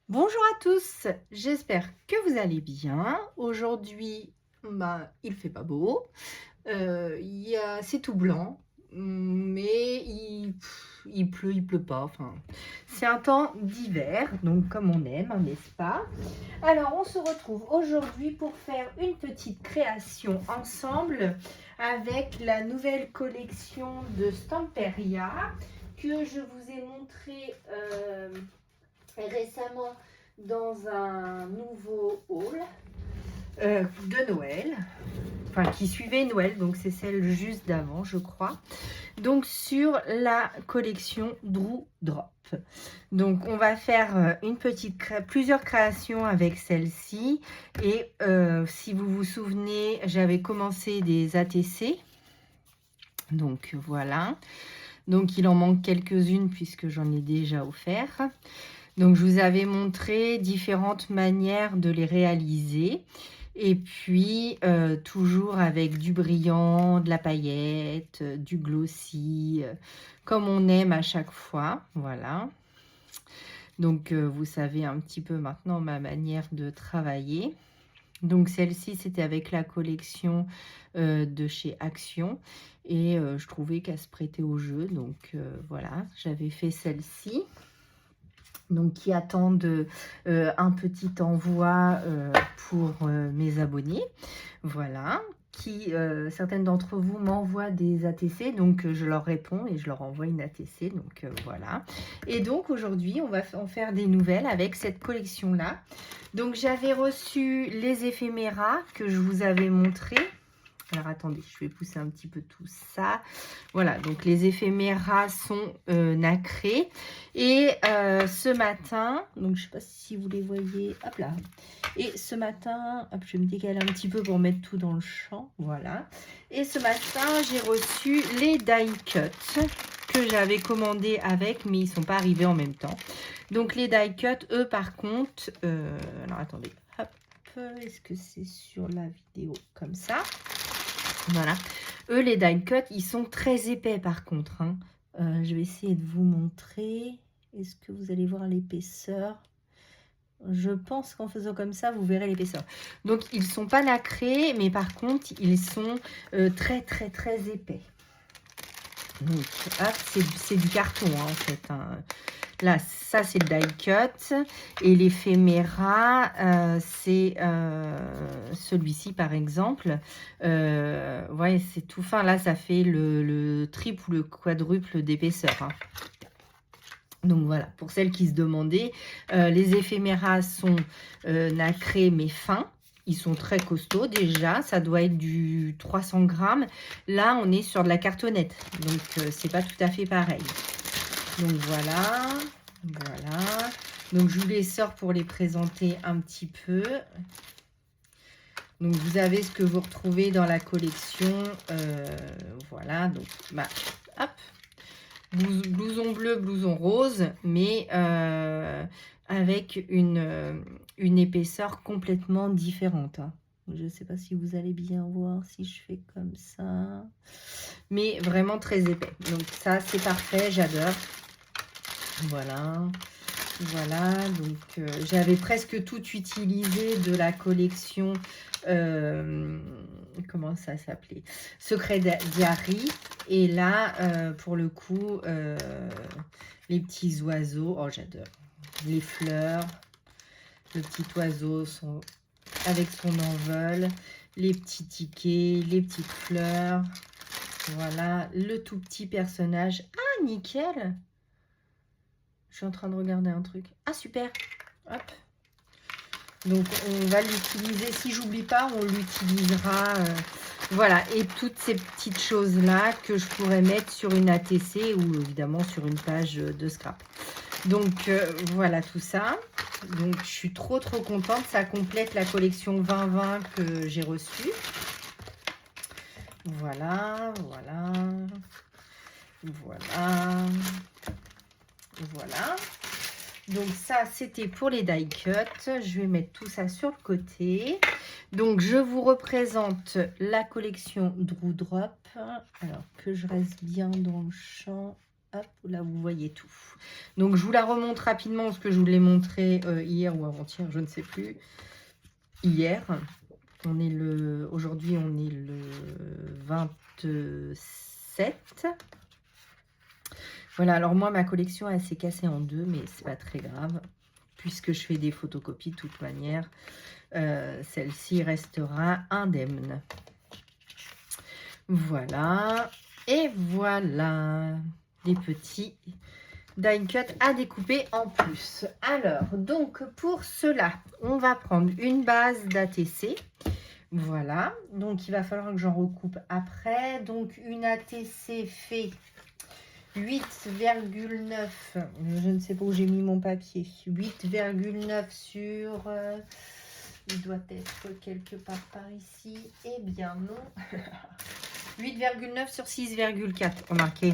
Bonjour à tous, j'espère que vous allez bien. Aujourd'hui, il fait pas beau, c'est tout blanc, mais il pleut pas. Enfin, c'est un temps d'hiver, donc comme on aime, hein, n'est-ce pas? Alors, on se retrouve aujourd'hui pour faire une petite création ensemble avec la nouvelle collection de Stamperia que je vous ai montré récemment dans un nouveau haul de Noël, enfin qui suivait Noël, donc c'est celle juste d'avant, je crois. Donc sur la collection Drew Drop. Donc on va faire plusieurs créations avec celle-ci. Et si vous vous souvenez, j'avais commencé des ATC. Donc voilà. Donc il en manque quelques-unes puisque j'en ai déjà offert. Donc, je vous avais montré différentes manières de les réaliser. Et puis, toujours avec du brillant, de la paillette, du glossy, comme on aime à chaque fois. Voilà. Donc, vous savez un petit peu maintenant ma manière de travailler. Donc, celle-ci, c'était avec la collection de chez Action. Et je trouvais qu'elle se prêtait au jeu. Donc, voilà, j'avais fait celle-ci. Donc qui attendent un petit envoi pour mes abonnés. Voilà. Certaines d'entre vous m'envoient des ATC, donc je leur réponds et je leur envoie une ATC. Donc voilà. Et donc aujourd'hui, on va en faire des nouvelles avec cette collection-là. Donc j'avais reçu les éphéméras que je vous avais montrés. Alors attendez, je vais pousser un petit peu tout ça. Voilà, donc les éphéméras sont nacrés. Et ce matin, donc je ne sais pas si vous les voyez, hop là. Et ce matin, hop, je vais me décaler un petit peu pour mettre tout dans le champ. Voilà. Et ce matin, j'ai reçu les die cuts que j'avais commandés avec, mais ils ne sont pas arrivés en même temps. Donc les die cuts, eux par contre, alors attendez, hop, est-ce que c'est sur la vidéo comme ça? Voilà. Eux, les die cut, ils sont très épais par contre. Hein. Je vais essayer de vous montrer. Est-ce que vous allez voir l'épaisseur? Je pense qu'en faisant comme ça, vous verrez l'épaisseur. Donc, ils ne sont pas nacrés, mais par contre, ils sont très, très, très épais. Donc, c'est du carton, hein, en fait. Hein. Là, ça, c'est le die cut. Et l'éphéméra, c'est celui-ci, par exemple. Ouais, c'est tout fin. Là, ça fait le triple ou le quadruple d'épaisseur. Hein. Donc, voilà. Pour celles qui se demandaient, les éphéméras sont nacrés, mais fins. Ils sont très costauds déjà. Ça doit être du 300 grammes. Là, on est sur de la cartonnette. Donc, c'est pas tout à fait pareil. Donc voilà, voilà. Donc je vous les sors pour les présenter un petit peu. Donc vous avez ce que vous retrouvez dans la collection. Voilà, donc hop. Blouson bleu, blouson rose, mais avec une épaisseur complètement différente. Hein. Je ne sais pas si vous allez bien voir si je fais comme ça. Mais vraiment très épais. Donc ça, c'est parfait, j'adore. Voilà, voilà, donc j'avais presque tout utilisé de la collection, comment ça s'appelait? Secret Diary. Et là, pour le coup, les petits oiseaux, oh j'adore, les fleurs, le petit oiseau avec son envol, les petits tickets, les petites fleurs, voilà, le tout petit personnage. Ah, nickel! Je suis en train de regarder un truc. Ah, super. Hop. Donc, on va l'utiliser. Si j'oublie pas, on l'utilisera. Voilà. Et toutes ces petites choses-là que je pourrais mettre sur une ATC ou évidemment sur une page de scrap. Donc, voilà tout ça. Donc, je suis trop contente. Ça complète la collection 2020 que j'ai reçue. Voilà, voilà. Voilà. Voilà. Donc ça, c'était pour les die cut. Je vais mettre tout ça sur le côté. Donc, je vous représente la collection Drew Drop. Alors, que je reste bien dans le champ. hop, là vous voyez tout. Donc je vous la remonte rapidement parce que je vous l'ai montré hier ou avant-hier, je ne sais plus. Hier, aujourd'hui on est le 27. Voilà, alors moi ma collection elle s'est cassée en deux, mais c'est pas très grave puisque je fais des photocopies de toute manière. Celle-ci restera indemne. Voilà, et voilà les petits die cut à découper en plus. Alors, donc pour cela, on va prendre une base d'ATC. Voilà, donc il va falloir que j'en recoupe après. Donc une ATC fait 8,9, je ne sais pas où j'ai mis mon papier, 8,9 sur... il doit être quelque part par ici. Eh bien non. 8,9 sur 6,4. Remarquez,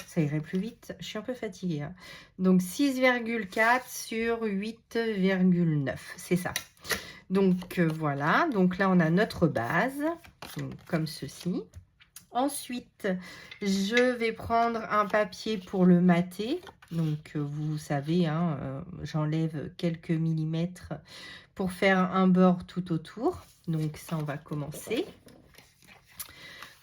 ça irait plus vite. Je suis un peu fatiguée. Hein. Donc 6,4 sur 8,9. C'est ça. Donc voilà. Donc là, on a notre base. Donc, comme ceci. Ensuite, je vais prendre un papier pour le mater. Donc, vous savez, hein, j'enlève quelques millimètres pour faire un bord tout autour. Donc, ça, on va commencer.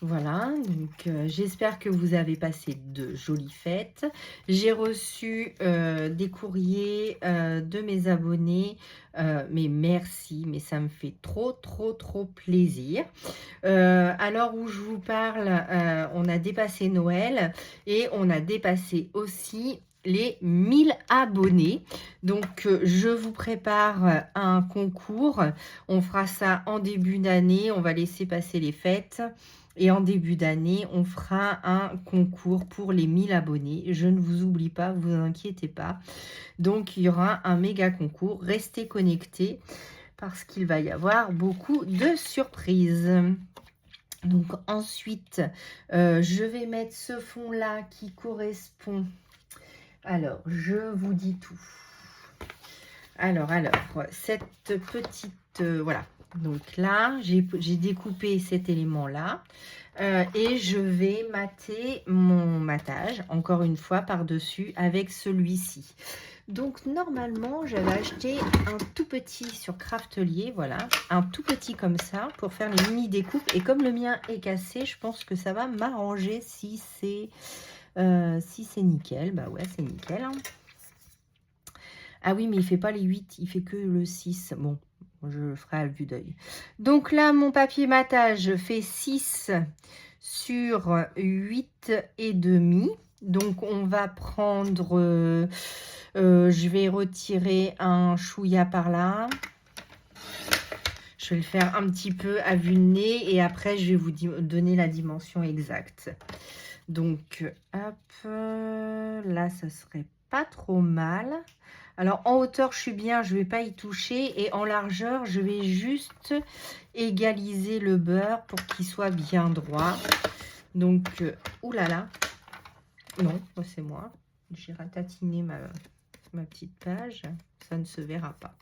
Voilà, donc j'espère que vous avez passé de jolies fêtes. J'ai reçu des courriers de mes abonnés, mais merci, mais ça me fait trop plaisir. À l'heure où je vous parle, on a dépassé Noël et on a dépassé aussi les 1000 abonnés. Donc, je vous prépare un concours. On fera ça en début d'année. On va laisser passer les fêtes. Et en début d'année, on fera un concours pour les 1000 abonnés. Je ne vous oublie pas, vous inquiétez pas. Donc, il y aura un méga concours. Restez connectés parce qu'il va y avoir beaucoup de surprises. Donc, ensuite, je vais mettre ce fond-là qui correspond. Alors, je vous dis tout. Alors, cette petite... voilà. Donc là, j'ai découpé cet élément-là et je vais mater mon matage, encore une fois, par-dessus avec celui-ci. Donc, normalement, j'avais acheté un tout petit sur Craftelier, voilà, un tout petit comme ça pour faire les mini-découpes. Et comme le mien est cassé, je pense que ça va m'arranger si c'est nickel. Bah ouais, c'est nickel. Hein. Ah oui, mais il fait pas les 8, il fait que le 6. Bon. Je ferai à vue d'œil. Donc là, mon papier matage fait 6 sur 8 et demi. Donc, on va prendre... je vais retirer un chouïa par là. Je vais le faire un petit peu à vue de nez. Et après, je vais vous donner la dimension exacte. Donc, hop. Là, ça serait pas trop mal. Alors, en hauteur, je suis bien, je ne vais pas y toucher. Et en largeur, je vais juste égaliser le beurre pour qu'il soit bien droit. Donc, oulala. Non, c'est moi. J'ai ratatiné ma petite page. Ça ne se verra pas.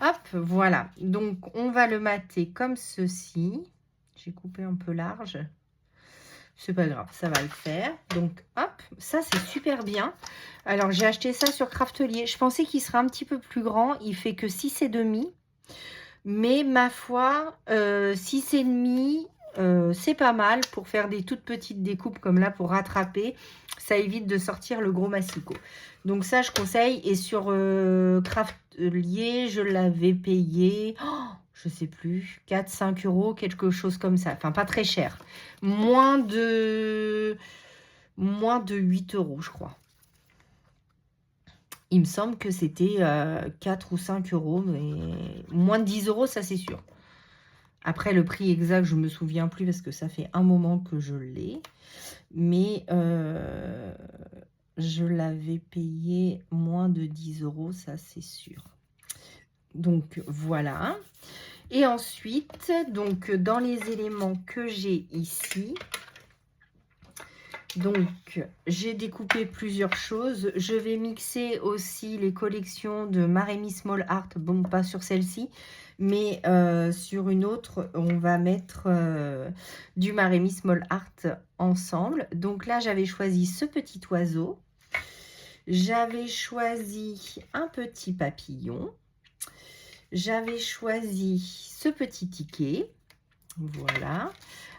Hop, voilà. Donc, on va le mater comme ceci. J'ai coupé un peu large. C'est pas grave, ça va le faire. Donc, hop, ça, c'est super bien. Alors, j'ai acheté ça sur Craftelier. Je pensais qu'il serait un petit peu plus grand. Il fait que 6,5. Mais ma foi, 6,5, c'est pas mal pour faire des toutes petites découpes comme là pour rattraper. Ça évite de sortir le gros massicot. Donc, ça, je conseille. Et sur Craftelier, je l'avais payé... Oh, je sais plus, 4-5 euros, quelque chose comme ça. Enfin, pas très cher. Moins de 8 euros, je crois. Il me semble que c'était 4 ou 5 euros, mais moins de 10 euros, ça c'est sûr. Après, le prix exact, je ne me souviens plus parce que ça fait un moment que je l'ai. Mais je l'avais payé moins de 10 euros, ça c'est sûr. Donc, voilà. Et ensuite, donc dans les éléments que j'ai ici, Donc, j'ai découpé plusieurs choses. Je vais mixer aussi les collections de Maremi Small Art. Bon, pas sur celle-ci, mais sur une autre, on va mettre du Maremi Small Art ensemble. Donc là, j'avais choisi ce petit oiseau. J'avais choisi un petit papillon. J'avais choisi ce petit ticket. Voilà.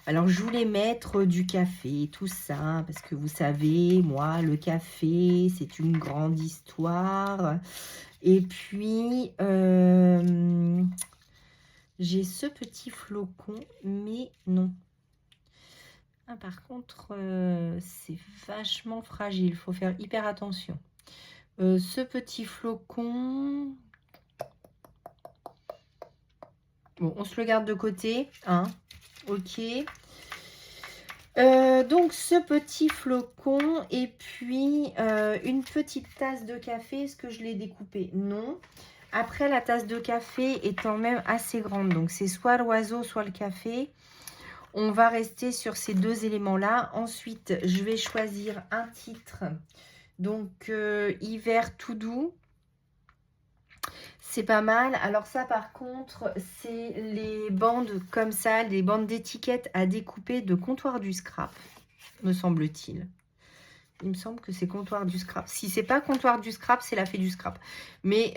Alors, je voulais mettre du café, tout ça, parce que vous savez, moi, le café, c'est une grande histoire. Et puis, j'ai ce petit flocon, mais non. Ah, par contre, c'est vachement fragile, il faut faire hyper attention. Ce petit flocon... Bon, on se le garde de côté, hein. Ok. Donc ce petit flocon et puis une petite tasse de café. Est-ce que je l'ai découpé? Non. Après, la tasse de café étant même assez grande, donc c'est soit l'oiseau, soit le café. On va rester sur ces deux éléments-là. Ensuite, je vais choisir un titre. Donc, hiver tout doux. C'est pas mal. Alors ça, par contre, c'est les bandes comme ça, les bandes d'étiquettes à découper de Comptoir du Scrap, me semble-t-il. Il me semble que c'est Comptoir du Scrap. Si c'est pas Comptoir du Scrap, c'est la Fée du Scrap. Mais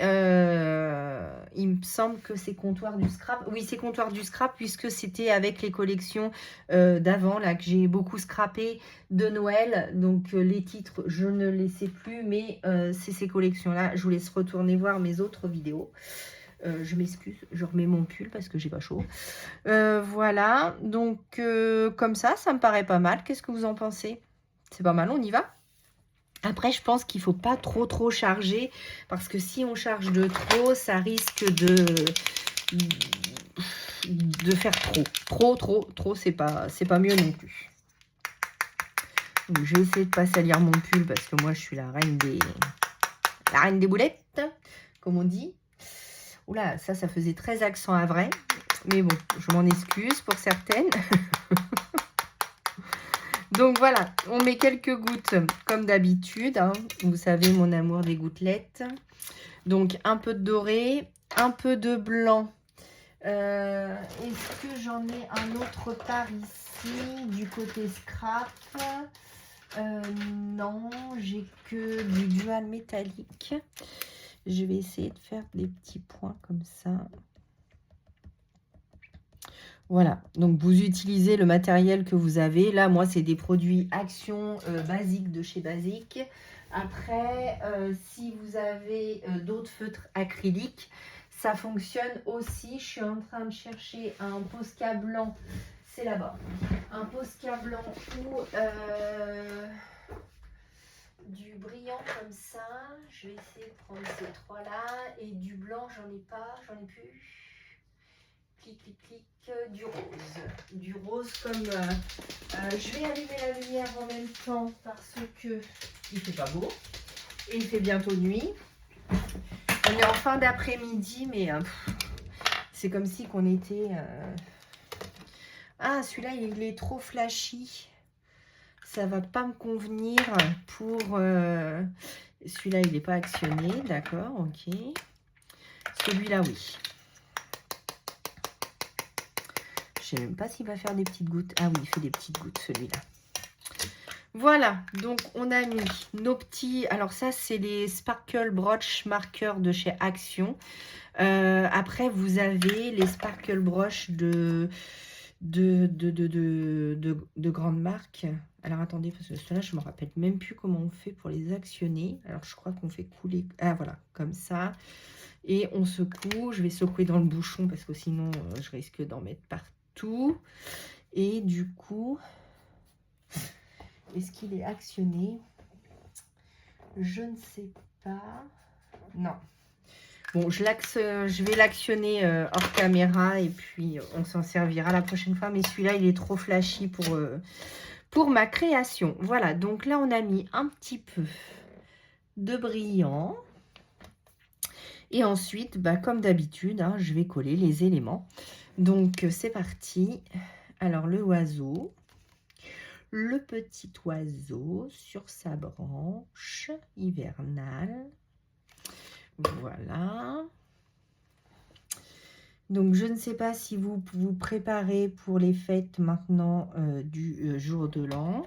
il me semble que c'est Comptoir du Scrap. Oui, c'est Comptoir du Scrap puisque c'était avec les collections d'avant là que j'ai beaucoup scrappé de Noël. Donc les titres, je ne les sais plus, mais c'est ces collections-là. Je vous laisse retourner voir mes autres vidéos. Je m'excuse, je remets mon pull parce que j'ai pas chaud. Voilà, donc comme ça me paraît pas mal. Qu'est-ce que vous en pensez? C'est pas mal, on y va? Après, je pense qu'il ne faut pas trop charger parce que si on charge de trop, ça risque de faire trop, c'est pas mieux non plus. Donc, je vais essayer de ne pas salir mon pull parce que moi, je suis la reine des boulettes, comme on dit. Oula, ça faisait très accent à vrai. Mais bon, je m'en excuse pour certaines. Donc voilà, on met quelques gouttes comme d'habitude. Hein. Vous savez mon amour des gouttelettes. Donc un peu de doré, un peu de blanc. Est-ce que j'en ai un autre par ici du côté scrap? Non, j'ai que du dual métallique. Je vais essayer de faire des petits points comme ça. Voilà, donc vous utilisez le matériel que vous avez. Là, moi, c'est des produits Action basiques de chez Basique. Après, si vous avez d'autres feutres acryliques, ça fonctionne aussi. Je suis en train de chercher un Posca blanc. C'est là-bas. Un Posca blanc ou du brillant comme ça. Je vais essayer de prendre ces trois-là. Et du blanc, j'en ai pas, j'en ai plus. Clic, du rose comme je vais allumer la lumière en même temps parce que il fait pas beau et il fait bientôt nuit. On est en fin d'après-midi, mais c'est comme si qu'on était ah, celui-là il est trop flashy, ça va pas me convenir pour celui-là il n'est pas actionné, d'accord, ok, celui-là oui. Je ne sais même pas s'il va faire des petites gouttes. Ah oui, il fait des petites gouttes, celui-là. Voilà, donc on a mis nos petits... Alors ça, c'est les Sparkle Broch marqueurs de chez Action. Après, vous avez les Sparkle Broch de grandes marques. Alors attendez, parce que ceux-là, je ne me rappelle même plus comment on fait pour les actionner. Alors je crois qu'on fait couler... Ah voilà, comme ça. Et on secoue. Je vais secouer dans le bouchon parce que sinon, je risque d'en mettre partout. Et du coup, est-ce qu'il est actionné? Je ne sais pas. Non. Bon, je vais l'actionner hors caméra et puis on s'en servira la prochaine fois. Mais celui-là, il est trop flashy pour ma création. Voilà, donc là, on a mis un petit peu de brillant. Et ensuite, bah, comme d'habitude, hein, je vais coller les éléments. Donc, c'est parti. Alors, le oiseau. le petit oiseau sur sa branche hivernale. Voilà. Donc, je ne sais pas si vous vous préparez pour les fêtes maintenant du jour de l'an.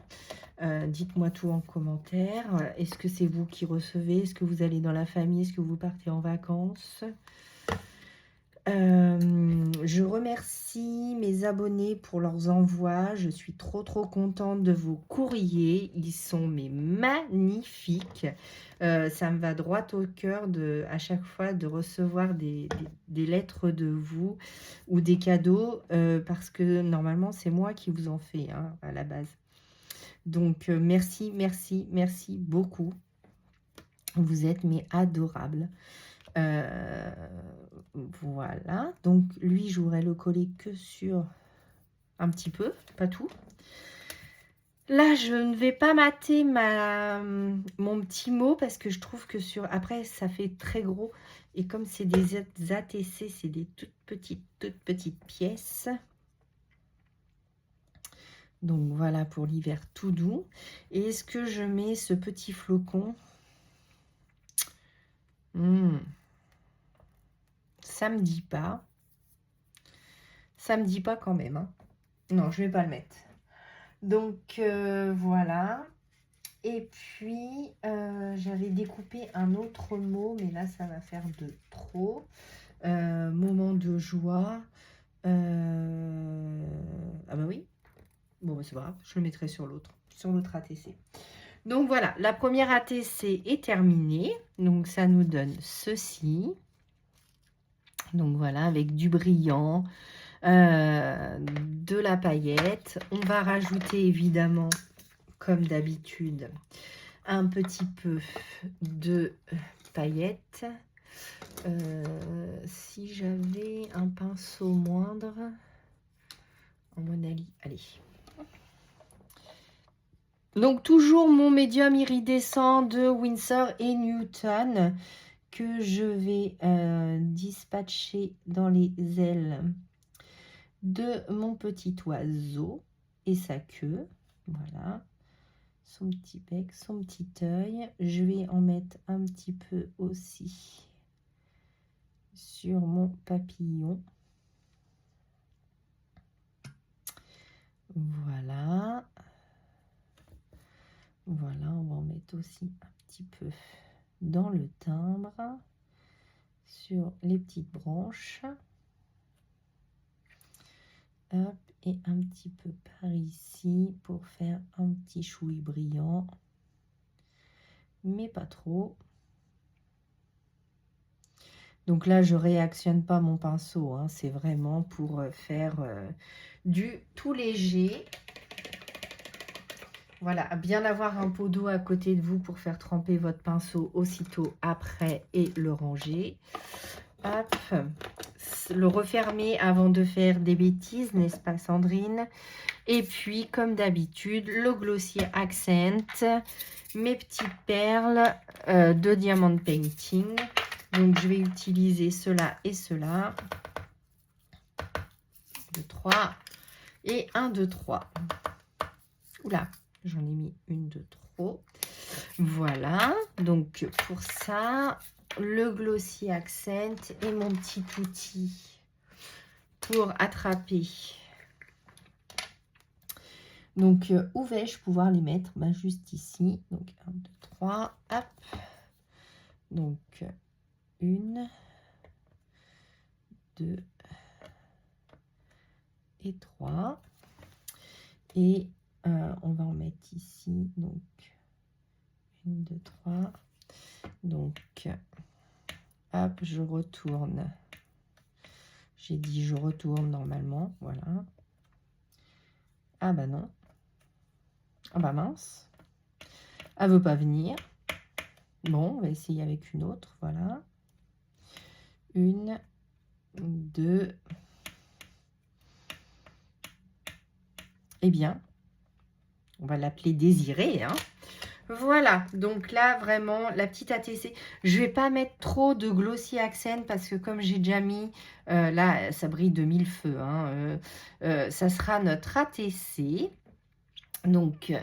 Dites-moi tout en commentaire. Est-ce que c'est vous qui recevez? Est-ce que vous allez dans la famille? Est-ce que vous partez en vacances? Je remercie mes abonnés pour leurs envois. Je suis trop contente de vos courriers. Ils sont magnifiques. Ça me va droit au cœur à chaque fois de recevoir des lettres de vous ou des cadeaux parce que normalement c'est moi qui vous en fais hein, à la base. Donc merci beaucoup. Vous êtes adorables. Voilà, donc lui je voudrais le coller que sur un petit peu, pas tout. Là je ne vais pas mater mon petit mot parce que je trouve que après ça fait très gros et comme c'est des ATC, c'est des toutes petites pièces. Donc voilà pour l'hiver tout doux. Et est-ce que je mets ce petit flocon? Ça me dit pas. Ça me dit pas quand même. Hein. Non, je vais pas le mettre. Donc voilà. Et puis j'avais découpé un autre mot, mais là ça va faire de trop. Moment de joie. Ah bah oui. Bon, bah, c'est pas grave, je le mettrai sur l'autre ATC. Donc voilà, la première ATC est terminée. Donc ça nous donne ceci. Donc voilà, avec du brillant, de la paillette. On va rajouter évidemment, comme d'habitude, un petit peu de paillettes. Si j'avais un pinceau moindre, en monali, allez. Donc toujours mon médium iridescent de Winsor & Newton que je vais dispatcher dans les ailes de mon petit oiseau et sa queue. Voilà, son petit bec, son petit œil. Je vais en mettre un petit peu aussi sur mon papillon. Voilà. Voilà, on va en mettre aussi un petit peu dans le timbre, sur les petites branches. Hop, et un petit peu par ici pour faire un petit chouï brillant, mais pas trop. Donc là, je réactionne pas mon pinceau, hein, c'est vraiment pour faire du tout léger. Voilà, bien avoir un pot d'eau à côté de vous pour faire tremper votre pinceau aussitôt après et le ranger. Hop, le refermer avant de faire des bêtises, n'est-ce pas Sandrine? Et puis, comme d'habitude, le Glossier Accent, mes petites perles de Diamond Painting. Donc, je vais utiliser cela et cela. 2, 3 et 1, 2, 3. Oula, j'en ai mis une de trop. Voilà, donc pour ça, le Glossy Accent et mon petit outil pour attraper. Donc, où vais-je pouvoir les mettre? Bah, juste ici. Donc, 1, 2, 3, hop. Donc, 1, 2 et 3. Et on va en mettre ici. Donc, 1, 2, 3. Donc, hop, je retourne. J'ai dit je retourne normalement. Voilà. Ah bah non. Ah bah mince. Elle veut pas venir. Bon, on va essayer avec une autre. Voilà. 1, 2. Eh bien, on va l'appeler Désirée, hein. Voilà, donc là, vraiment, la petite ATC. Je ne vais pas mettre trop de Glossy Accent parce que comme j'ai déjà mis, là, ça brille de mille feux. Hein, ça sera notre ATC. Donc,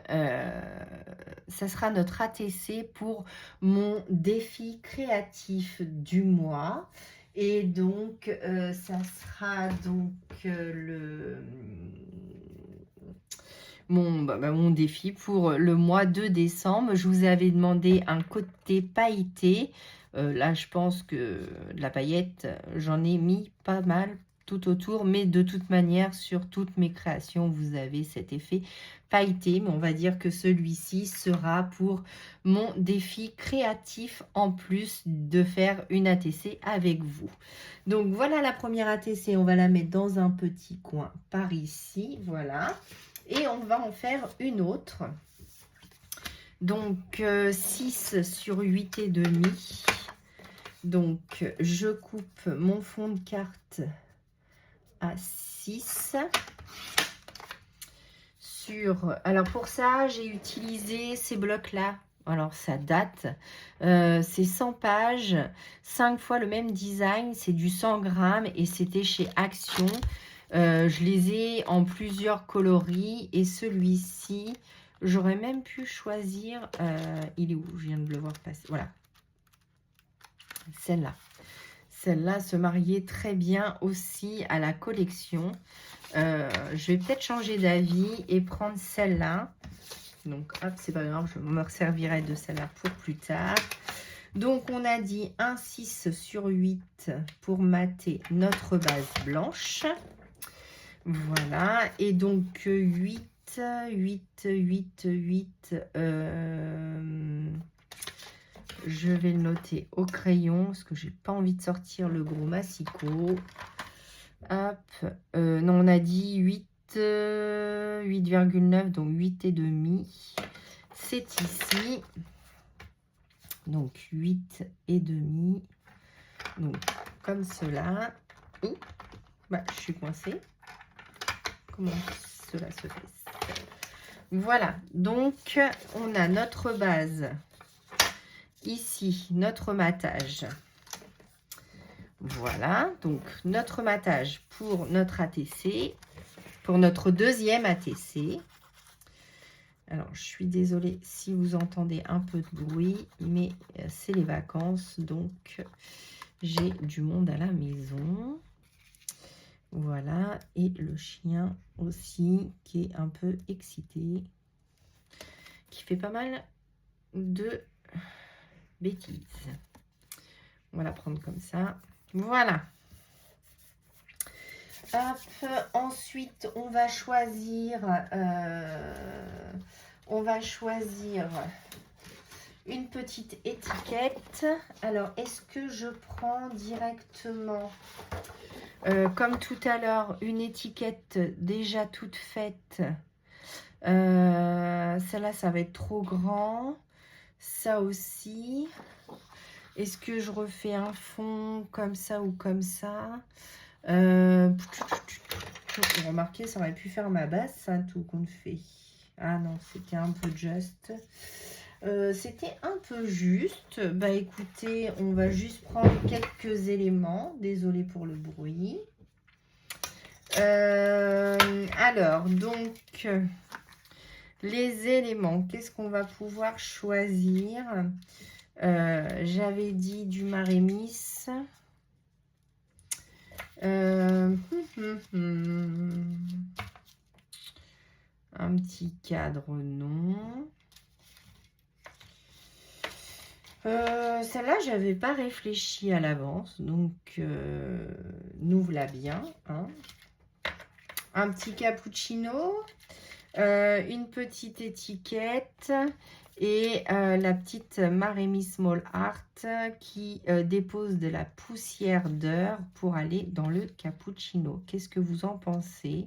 ça sera notre ATC pour mon défi créatif du mois. Et donc, ça sera donc mon défi pour le mois de décembre. Je vous avais demandé un côté pailleté. Là, je pense que de la paillette, j'en ai mis pas mal tout autour. Mais de toute manière, sur toutes mes créations, vous avez cet effet pailleté. Mais on va dire que celui-ci sera pour mon défi créatif en plus de faire une ATC avec vous. Donc, voilà la première ATC. On va la mettre dans un petit coin par ici. Voilà. Et on va en faire une autre. Donc, 6 sur 8 et demi. Donc, je coupe mon fond de carte à 6. Alors, pour ça, j'ai utilisé ces blocs-là. Alors, ça date. C'est 100 pages, 5 fois le même design. C'est du 100 grammes et c'était chez Action. Je les ai en plusieurs coloris et celui-ci, j'aurais même pu choisir, il est où? Je viens de le voir passer, voilà, celle-là. Celle-là se mariait très bien aussi à la collection. Je vais peut-être changer d'avis et prendre celle-là. Donc, hop, c'est pas grave, je me resservirai de celle-là pour plus tard. Donc, on a dit un 6 sur 8 pour mater notre base blanche. Voilà, et donc 8, je vais le noter au crayon, parce que j'ai pas envie de sortir le gros massicot. Hop, non, on a dit 8, 8,9, donc 8 et demi. C'est ici. Donc 8 et demi. Donc comme cela. Ouh, bah, je suis coincée. Comment cela se fait? Voilà, donc on a notre base ici, notre matage. Voilà, donc notre matage pour notre ATC, pour notre deuxième ATC. Alors, je suis désolée si vous entendez un peu de bruit, mais c'est les vacances, donc j'ai du monde à la maison. Voilà, et le chien aussi qui est un peu excité, qui fait pas mal de bêtises. On va la prendre comme ça. Voilà. Hop, ensuite, on va choisir une petite étiquette. Alors, est-ce que je prends directement, comme tout à l'heure, une étiquette déjà toute faite? Celle-là, ça va être trop grand. Ça aussi. Est-ce que je refais un fond comme ça ou comme ça? Remarquez, ça aurait pu faire ma base, ça, tout qu'on fait. Ah non, c'était un peu juste. C'était un peu juste. Bah écoutez, on va juste prendre quelques éléments. Désolée pour le bruit. Alors, donc, les éléments, qu'est-ce qu'on va pouvoir choisir? J'avais dit du Marémis. Un petit cadre, non. Celle-là, j'avais pas réfléchi à l'avance, donc nous voilà bien. Hein. Un petit cappuccino, une petite étiquette et la petite Marémis Small Art qui dépose de la poussière d'heure pour aller dans le cappuccino. Qu'est-ce que vous en pensez?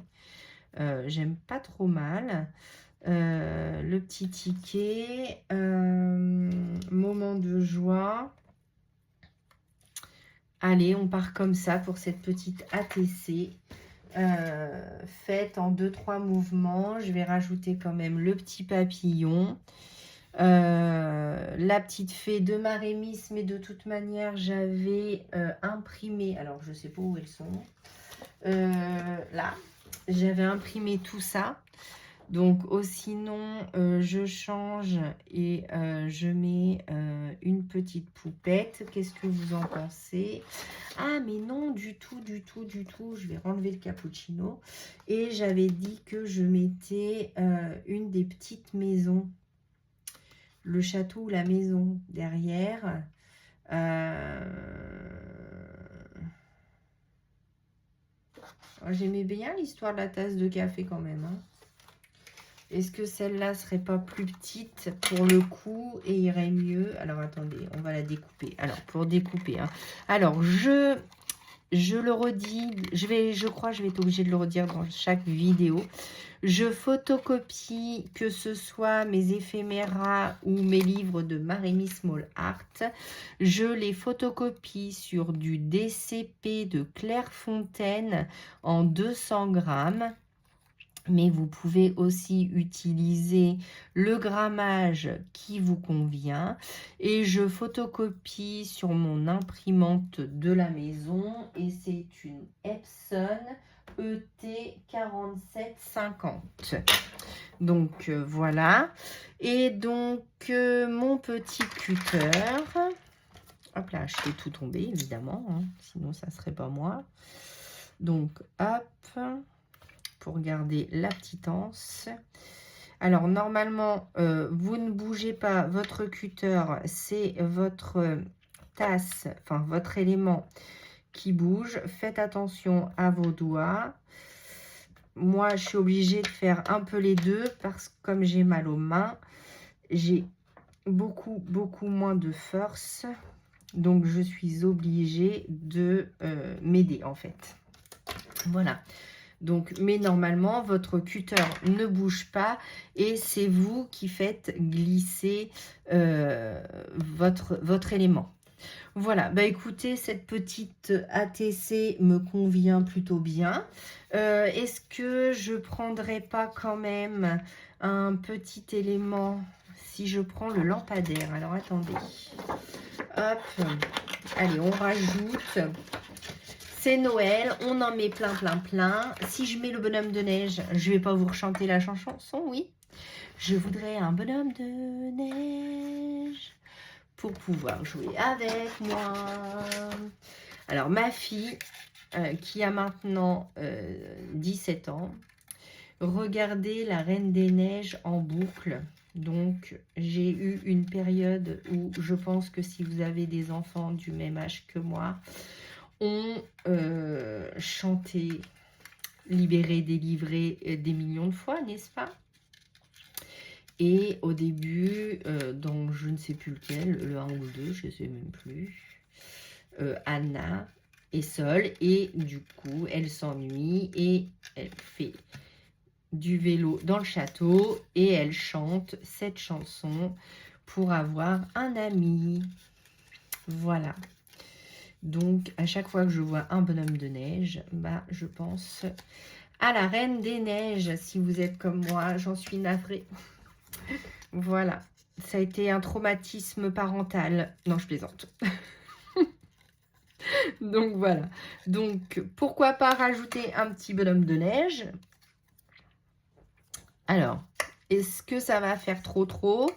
J'aime pas trop mal. Le petit ticket, moment de joie. Allez, on part comme ça pour cette petite ATC. Faite en 2-3 mouvements. Je vais rajouter quand même le petit papillon. La petite fée de Marémis, mais de toute manière, j'avais imprimé. Alors, je sais pas où elles sont. Là, j'avais imprimé tout ça. Donc, sinon, je change et je mets une petite poupette. Qu'est-ce que vous en pensez? Ah, mais non, du tout, du tout, du tout. Je vais renlever le cappuccino. Et j'avais dit que je mettais une des petites maisons. Le château ou la maison derrière. J'aimais bien l'histoire de la tasse de café quand même. Hein. Est-ce que celle-là serait pas plus petite pour le coup et irait mieux? Alors, attendez, on va la découper. Alors, pour découper, hein. Alors, je le redis, je crois que je vais être obligée de le redire dans chaque vidéo. Je photocopie, que ce soit mes éphéméras ou mes livres de Marémy Small Art. Je les photocopie sur du DCP de Clairefontaine en 200 grammes. Mais vous pouvez aussi utiliser le grammage qui vous convient. Et je photocopie sur mon imprimante de la maison. Et c'est une Epson ET 4750. Donc voilà. Et donc mon petit cutter. Hop là, je fais tout tomber évidemment. Hein, sinon ça ne serait pas moi. Donc hop. Pour garder la petite anse. Alors, normalement, vous ne bougez pas votre cutter, c'est votre tasse, enfin, votre élément qui bouge. Faites attention à vos doigts. Moi, je suis obligée de faire un peu les deux parce que comme j'ai mal aux mains, j'ai beaucoup moins de force. Donc, je suis obligée de m'aider, en fait. Voilà. Donc, mais normalement, votre cutter ne bouge pas et c'est vous qui faites glisser votre élément. Voilà, bah écoutez, cette petite ATC me convient plutôt bien. Est-ce que je prendrais pas quand même un petit élément si je prends le lampadaire? Alors, attendez. Hop, allez, on rajoute... C'est Noël, on en met plein. Si je mets le bonhomme de neige, je vais pas vous rechanter la chanson, oui. Je voudrais un bonhomme de neige pour pouvoir jouer avec moi. Alors, ma fille, qui a maintenant 17 ans, regardez La Reine des Neiges en boucle. Donc, j'ai eu une période où je pense que si vous avez des enfants du même âge que moi, on chantait, libéré, délivré des millions de fois, n'est-ce pas? Et au début, dans je ne sais plus lequel, le 1 ou le 2, je ne sais même plus, Anna est seule et du coup, elle s'ennuie et elle fait du vélo dans le château et elle chante cette chanson pour avoir un ami. Voilà. Donc, à chaque fois que je vois un bonhomme de neige, bah, je pense à la Reine des Neiges. Si vous êtes comme moi, j'en suis navrée. Voilà. Ça a été un traumatisme parental. Non, je plaisante. Donc, voilà. Donc, pourquoi pas rajouter un petit bonhomme de neige? Alors, est-ce que ça va faire trop?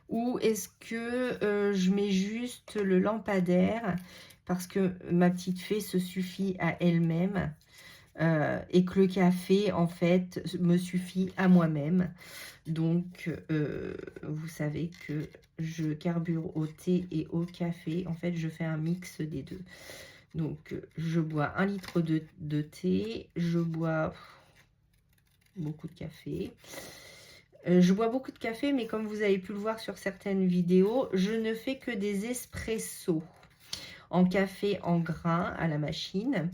Ou est-ce que je mets juste le lampadaire? Parce que ma petite fée se suffit à elle-même et que le café, en fait, me suffit à moi-même. Donc, vous savez que je carbure au thé et au café. En fait, je fais un mix des deux. Donc, je bois 1 litre de thé. Je bois beaucoup de café. Je bois beaucoup de café, mais comme vous avez pu le voir sur certaines vidéos, je ne fais que des espressos en café en grains à la machine.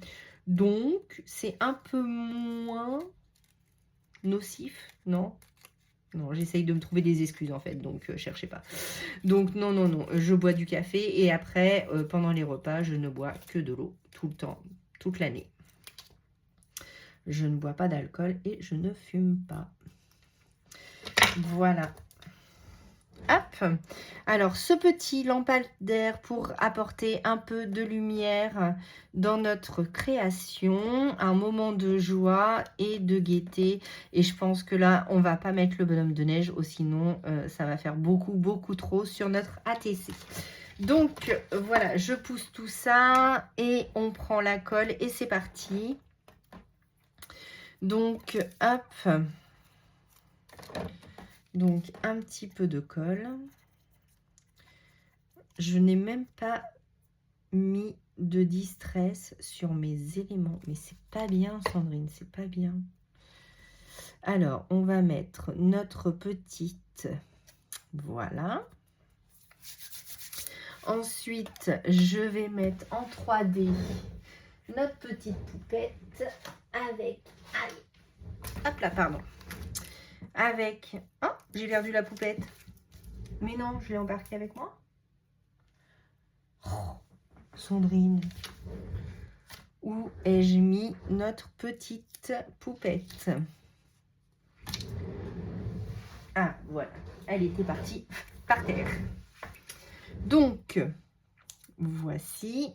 Donc, c'est un peu moins nocif, non? Non, j'essaye de me trouver des excuses en fait, donc cherchez pas. Donc, non, je bois du café et après, pendant les repas, je ne bois que de l'eau tout le temps, toute l'année. Je ne bois pas d'alcool et je ne fume pas. Voilà. Hop. Alors, ce petit lampadaire pour apporter un peu de lumière dans notre création, un moment de joie et de gaieté. Et je pense que là, on va pas mettre le bonhomme de neige, ou sinon, ça va faire beaucoup trop sur notre ATC. Donc, voilà, je pousse tout ça et on prend la colle et c'est parti. Donc, hop. Donc, un petit peu de colle. Je n'ai même pas mis de distress sur mes éléments. Mais c'est pas bien, Sandrine, c'est pas bien. Alors, on va mettre notre petite... Voilà. Ensuite, je vais mettre en 3D notre petite poupette avec... Allez, hop là, pardon. Avec... Oh, j'ai perdu la poupette. Mais non, je l'ai embarquée avec moi. Oh, Sandrine. Où ai-je mis notre petite poupette? Ah, voilà. Elle était partie par terre. Donc, voici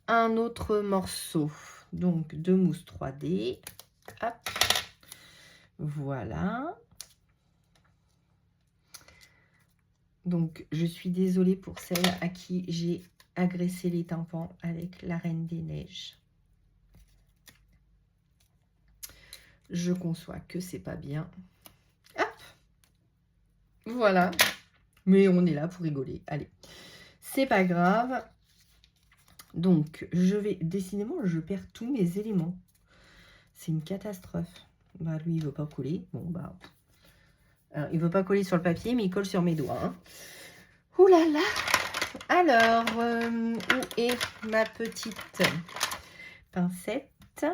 un autre morceau. Donc, de mousse 3D. Hop. Voilà. Donc, je suis désolée pour celle à qui j'ai agressé les tympans avec la Reine des Neiges. Je conçois que c'est pas bien. Hop. Voilà. Mais on est là pour rigoler. Allez. C'est pas grave. Donc, je vais... Décidément, je perds tous mes éléments. C'est une catastrophe. Bah, lui, il veut pas coller. Bon, bah... Alors, il veut pas coller sur le papier, mais il colle sur mes doigts. Hein. Ouh là là. Alors, où est ma petite pincette?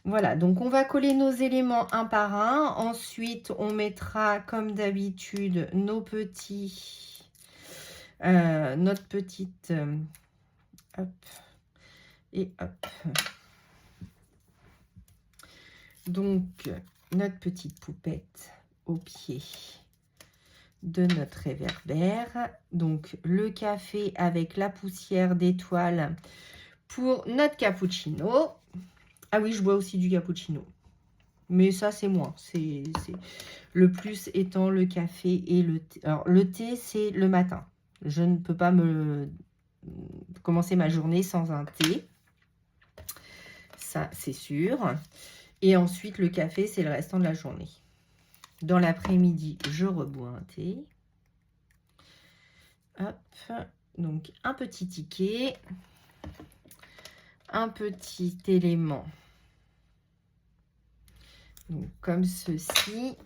Voilà, donc on va coller nos éléments un par un. Ensuite, on mettra, comme d'habitude, nos petits... notre petite... hop. Et hop. Donc, notre petite poupette au pied de notre réverbère. Donc, le café avec la poussière d'étoile pour notre cappuccino. Ah oui, je bois aussi du cappuccino. Mais ça, c'est moins. C'est le plus étant le café et le thé. Alors, le thé, c'est le matin. Je ne peux pas me commencer ma journée sans un thé. Ça, c'est sûr. Et ensuite, le café, c'est le restant de la journée. Dans l'après-midi, je rebois un thé. Hop. Donc, un petit ticket. Un petit élément. Donc, comme ceci.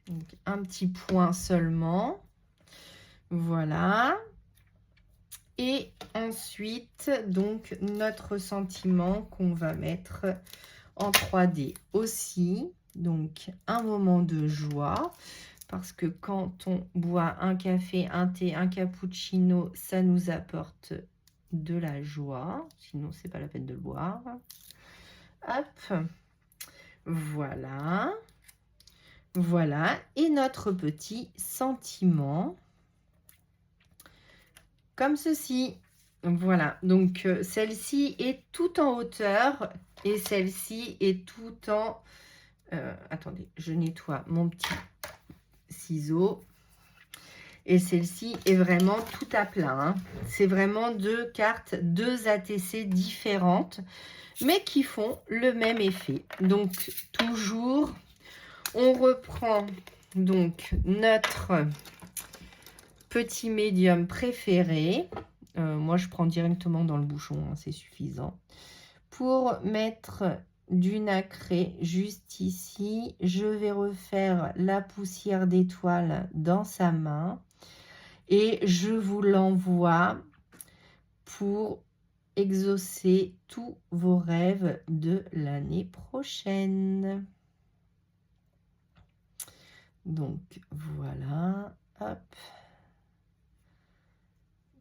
Donc, un petit point seulement. Voilà. Et ensuite, donc, notre sentiment qu'on va mettre en 3D aussi. Donc, un moment de joie. Parce que quand on boit un café, un thé, un cappuccino, ça nous apporte de la joie. Sinon, c'est pas la peine de le boire. Hop. Voilà. Voilà. Et notre petit sentiment. Comme ceci. Voilà. Donc, celle-ci est tout en hauteur. Et celle-ci est tout en... attendez, je nettoie mon petit ciseau. Et celle-ci est vraiment tout à plat. Hein. C'est vraiment deux cartes, deux ATC différentes, mais qui font le même effet. Donc, toujours, on reprend donc notre petit médium préféré. Moi, je prends directement dans le bouchon, hein, c'est suffisant. Pour mettre du nacré juste ici, je vais refaire la poussière d'étoile dans sa main. Et je vous l'envoie pour exaucer tous vos rêves de l'année prochaine. Donc, voilà. Hop.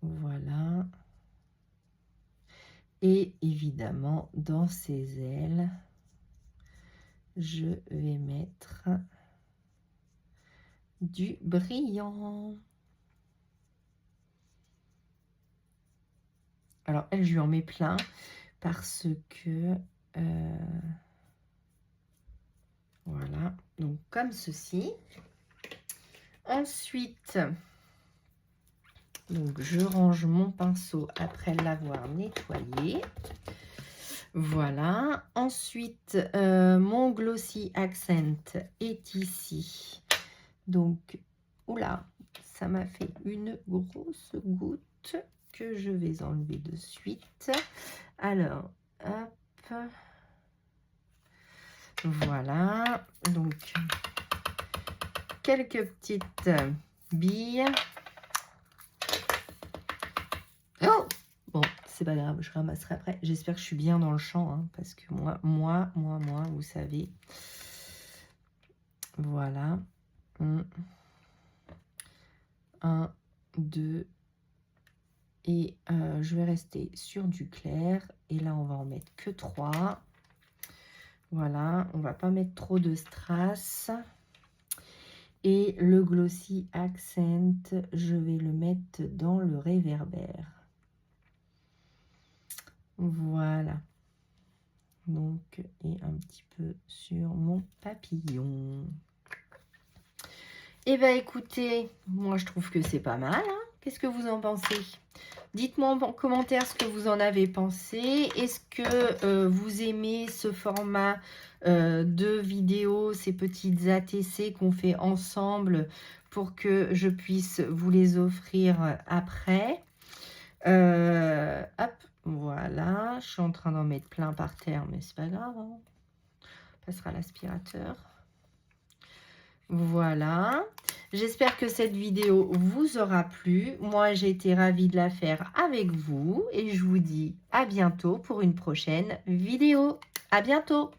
Voilà. Et évidemment, dans ses ailes, je vais mettre du brillant. Alors, elle, je lui en mets plein parce que... voilà, donc comme ceci. Ensuite, donc je range mon pinceau après l'avoir nettoyé. Voilà. Ensuite, mon Glossy Accent est ici. Donc, oula, ça m'a fait une grosse goutte que je vais enlever de suite. Alors, hop. Voilà. Donc, quelques petites billes. Oh! Bon, c'est pas grave, je ramasserai après. J'espère que je suis bien dans le champ, hein, parce que moi, vous savez. Voilà. 1, 2. Et je vais rester sur du clair. Et là, on va en mettre que 3. Voilà, on va pas mettre trop de strass. Et le Glossy Accent, je vais le mettre dans le réverbère. Voilà. Donc, et un petit peu sur mon papillon. Eh bien, écoutez, moi, je trouve que c'est pas mal. Hein. Qu'est-ce que vous en pensez? Dites-moi en commentaire ce que vous en avez pensé. Est-ce que vous aimez ce format de vidéo, ces petites ATC qu'on fait ensemble pour que je puisse vous les offrir après? Hop, voilà. Je suis en train d'en mettre plein par terre, mais c'est pas grave. Hein. On passera à l'aspirateur. Voilà. J'espère que cette vidéo vous aura plu. Moi, j'ai été ravie de la faire avec vous. Et je vous dis à bientôt pour une prochaine vidéo. À bientôt.